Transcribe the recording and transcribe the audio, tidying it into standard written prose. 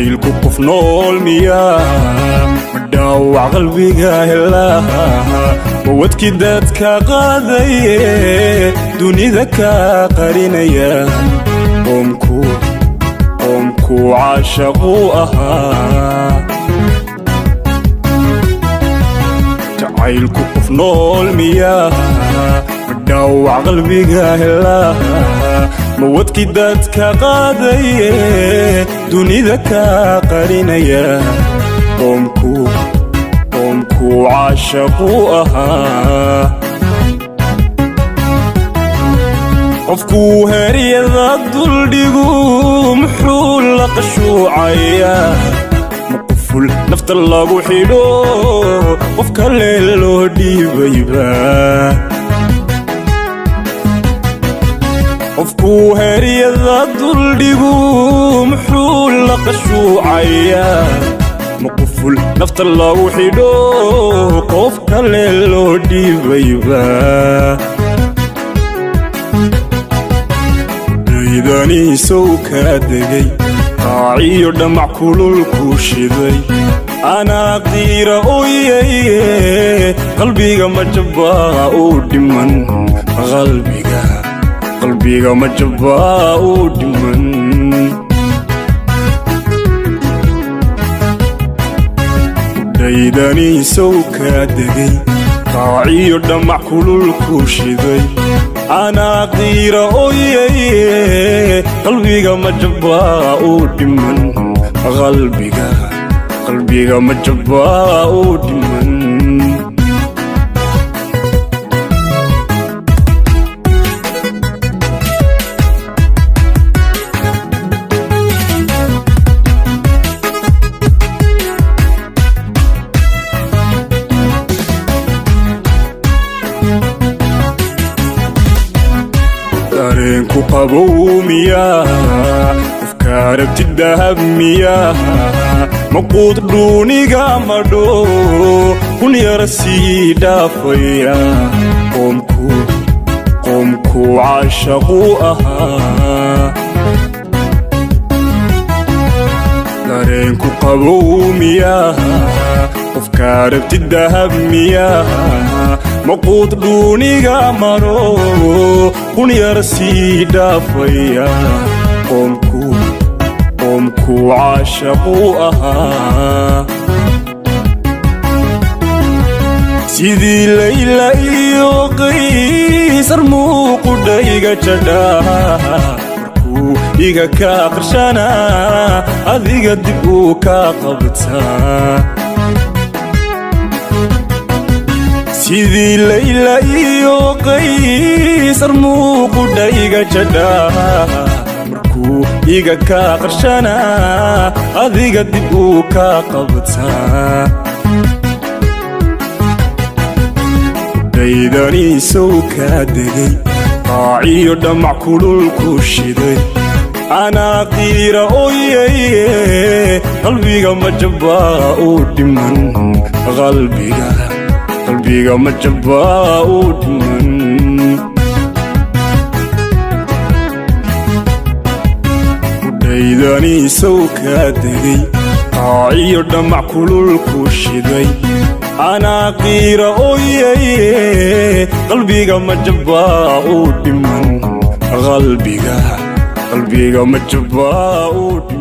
jacaylku qof nool miyaa ma dhaawac qalbiga helaa wadkii dadka qaadaye dunida ka qarinaya qoomku caashaqu ahaa jacaylku qof nool miyaa ma dhaawac qalbiga helaa wadkii dadka qaadaye dunida ka qarinaya qoomku caashaqu ahaa qofkuu heryada duldhigu muxuu la qashuucayaa ma quful nafta lagu xidho qof kale loo dhiibayba qofkuu heryada duldhigu muxuu la qashuucayaa ma quful nafta lagu xidho qof kale loo dhiibayba daydaniisow kaa degay qaaciyo dhamac kululkuu shiday anaa qiira ooyaye qalbiga ma jabbaa uu dhiman qalbiga ma jabbaa uu dhiman daydaniisow kaa degay qaaciyo dhamac kululkuu shiday anaa qiira ooyaye qalbiga ma jabbaa uu dhiman qalbiga ma jabbaa uu dhiman dareenku qabow miyaa qofkaa rabti dahab miyaa maquud dhuuniga madho kun yara sii dhaafaya qoomku caashaqu ahaa dareenku qabow miyaa qofkaa rabti dahab miyaa maquud dhuuniga maro kun yara sii dhaafaya qoomku caashaqu ahaa sidii layla iyo qaysar muuqudhayga jadhaa markuu iga ka qarshana adiga dib uu ka qabtaa sidii layla iyo qaysar muuqudhayga jadhaa markuu iga ka qarshana adiga dib uu ka qabtaa daydaniisow kaa degay qaaciyo dhamac kululkuu shiday anaa qiira ooyaye qalbiga ma jabbaa uu dhiman qalbiga ma jabbaa uu dhiman daydaniisow kaa degay qaaciyo dhamac kululkuu shiday anaa qiira ooyaye qalbiga ma jabbaa uu dhiman qalbiga ma jabbaa uu dhiman